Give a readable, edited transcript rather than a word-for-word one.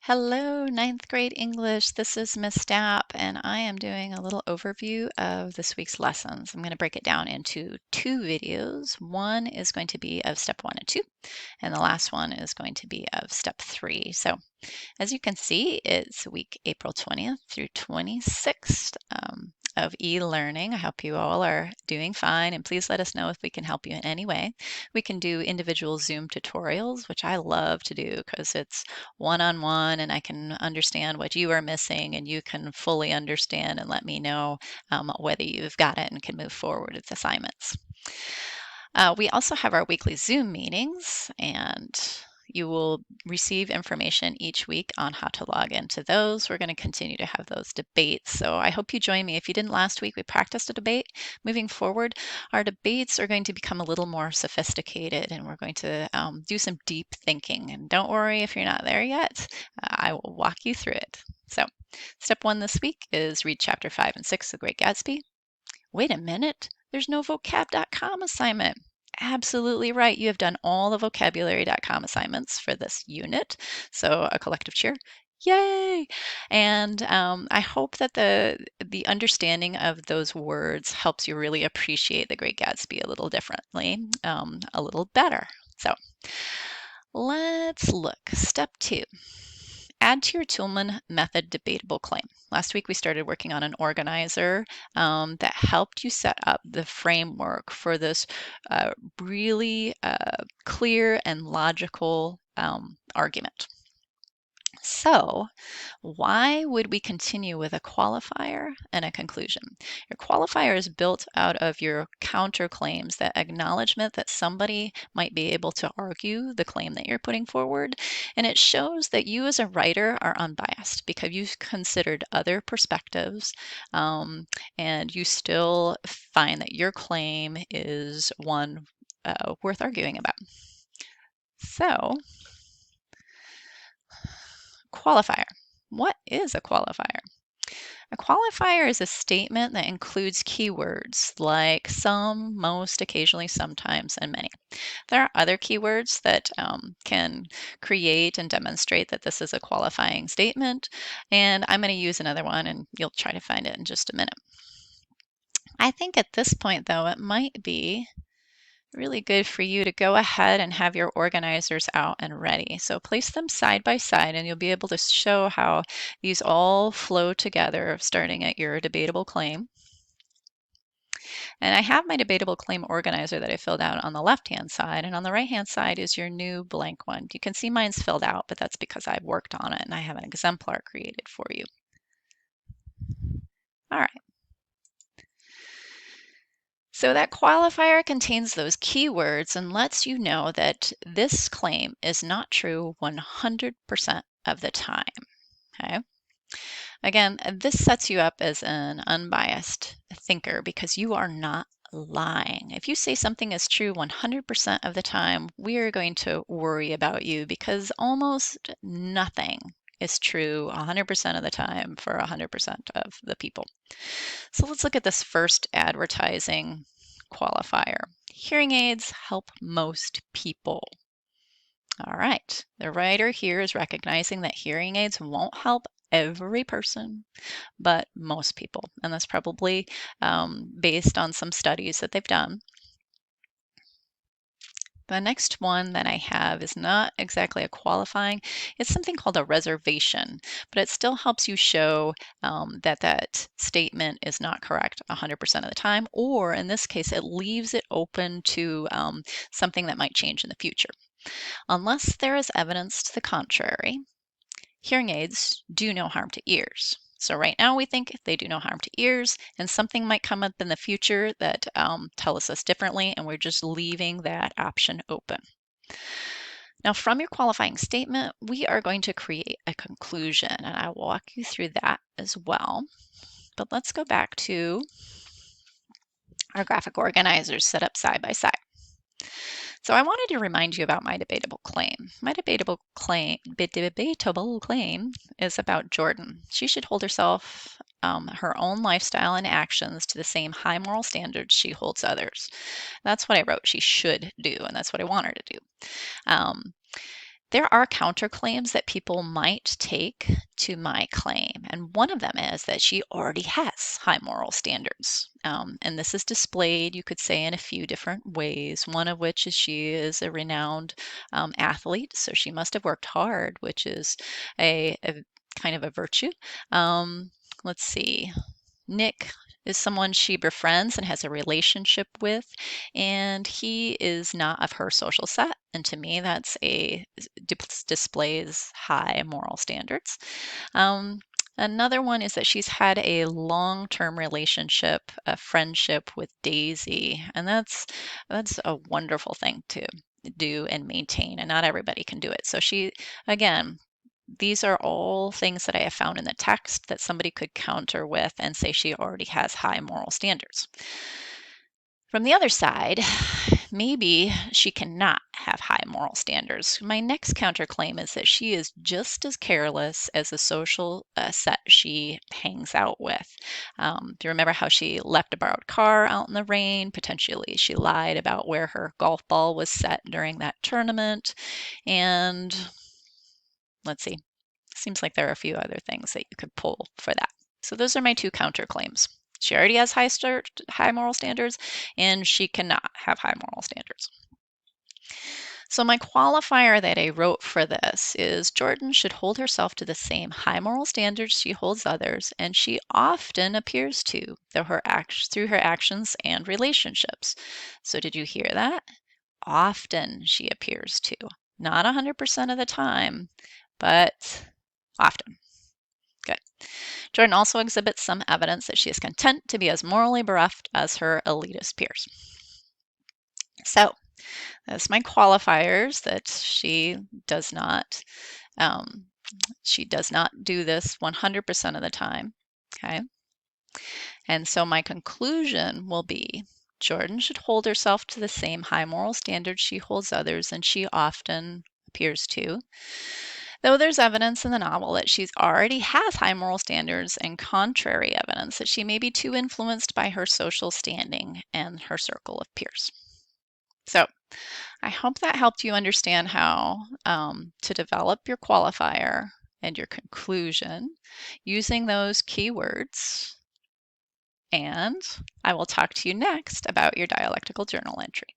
Hello, ninth grade English. This is Miss Stapp, and I am doing a little overview of this week's lessons. I'm going to break it down into two videos. One is going to be of step 1 and 2, and the last one is going to be of step 3. So as you can see, it's week April 20th through 26th of e-learning. I hope you all are doing fine, and please let us know if we can help you in any way. We can do individual Zoom tutorials, which I love to do because it's one-on-one and I can understand what you are missing and you can fully understand and let me know whether you've got it and can move forward with assignments. We also have our weekly Zoom meetings, and you will receive information each week on how to log into those. We're going to continue to have those debates, so I hope you join me. If you didn't last week, we practiced a debate. Moving forward, our debates are going to become a little more sophisticated, and we're going to do some deep thinking. And don't worry if you're not there yet, I will walk you through it. So, step 1 this week is read chapter 5 and 6 of The Great Gatsby. Wait a minute, there's no vocab.com assignment. Absolutely right. You have done all the vocabulary.com assignments for this unit. So a collective cheer. Yay! And I hope that the understanding of those words helps you really appreciate The Great Gatsby a little differently, a little better. So let's look. Step 2. Add to your Toulmin method debatable claim. Last week we started working on an organizer that helped you set up the framework for this really clear and logical argument. So, why would we continue with a qualifier and a conclusion? Your qualifier is built out of your counterclaims, that acknowledgement that somebody might be able to argue the claim that you're putting forward. And it shows that you as a writer are unbiased because you've considered other perspectives and you still find that your claim is one worth arguing about. So, qualifier. What is a qualifier? A qualifier is a statement that includes keywords like some, most, occasionally, sometimes, and many. There are other keywords that can create and demonstrate that this is a qualifying statement, and I'm going to use another one and you'll try to find it in just a minute. I think at this point, though, it might be really good for you to go ahead and have your organizers out and ready. So place them side by side and you'll be able to show how these all flow together, starting at your debatable claim. And I have my debatable claim organizer that I filled out on the left-hand side, and on the right-hand side is your new blank one. You can see mine's filled out, but that's because I've worked on it and I have an exemplar created for you. All right. So that qualifier contains those keywords and lets you know that this claim is not true 100% of the time. Okay. Again, this sets you up as an unbiased thinker because you are not lying. If you say something is true 100% of the time, we are going to worry about you because almost nothing is true 100% of the time for 100% of the people. So let's look at this first advertising qualifier. Hearing aids help most people. All right, the writer here is recognizing that hearing aids won't help every person, but most people. And that's probably based on some studies that they've done. The next one that I have is not exactly a qualifying. It's something called a reservation, but it still helps you show that that statement is not correct 100% of the time, or in this case, it leaves it open to something that might change in the future. Unless there is evidence to the contrary, hearing aids do no harm to ears. So right now we think they do no harm to ears, and something might come up in the future that tells us differently, and we're just leaving that option open. Now, from your qualifying statement, we are going to create a conclusion, and I'll walk you through that as well. But let's go back to our graphic organizers set up side by side. So I wanted to remind you about my debatable claim. My debatable claim is about Jordan. She should hold herself, her own lifestyle and actions to the same high moral standards she holds others. That's what I wrote she should do, and that's what I want her to do. Um, There are counterclaims that people might take to my claim, and one of them is that she already has high moral standards. And this is displayed, you could say, in a few different ways. One of which is she is a renowned athlete, so she must have worked hard, which is a kind of a virtue. Let's see. Nick is someone she befriends and has a relationship with, and he is not of her social set. And to me, that's displays high moral standards. Um, Another one is that she's had a long-term relationship, a friendship with Daisy, and that's a wonderful thing to do and maintain, and not everybody can do it. So she, again, these are all things that I have found in the text that somebody could counter with and say she already has high moral standards. From the other side, maybe she cannot have high moral standards. My next counterclaim is that she is just as careless as the social set she hangs out with. Do you remember how she left a borrowed car out in the rain? Potentially, she lied about where her golf ball was set during that tournament. And let's see, seems like there are a few other things that you could pull for that. So those are my two counterclaims. She already has high moral standards, and she cannot have high moral standards. So my qualifier that I wrote for this is Jordan should hold herself to the same high moral standards she holds others, and she often appears to through her actions and relationships. So did you hear that? Often she appears to. Not 100% of the time, but often. Good. Jordan also exhibits some evidence that she is content to be as morally bereft as her elitist peers. So that's my qualifiers that um, she does not do this 100% of the time. Okay. And so my conclusion will be Jordan should hold herself to the same high moral standards she holds others, and she often appears to. Though there's evidence in the novel that she already has high moral standards and contrary evidence that she may be too influenced by her social standing and her circle of peers. So I hope that helped you understand how to develop your qualifier and your conclusion using those keywords. And I will talk to you next about your dialectical journal entry.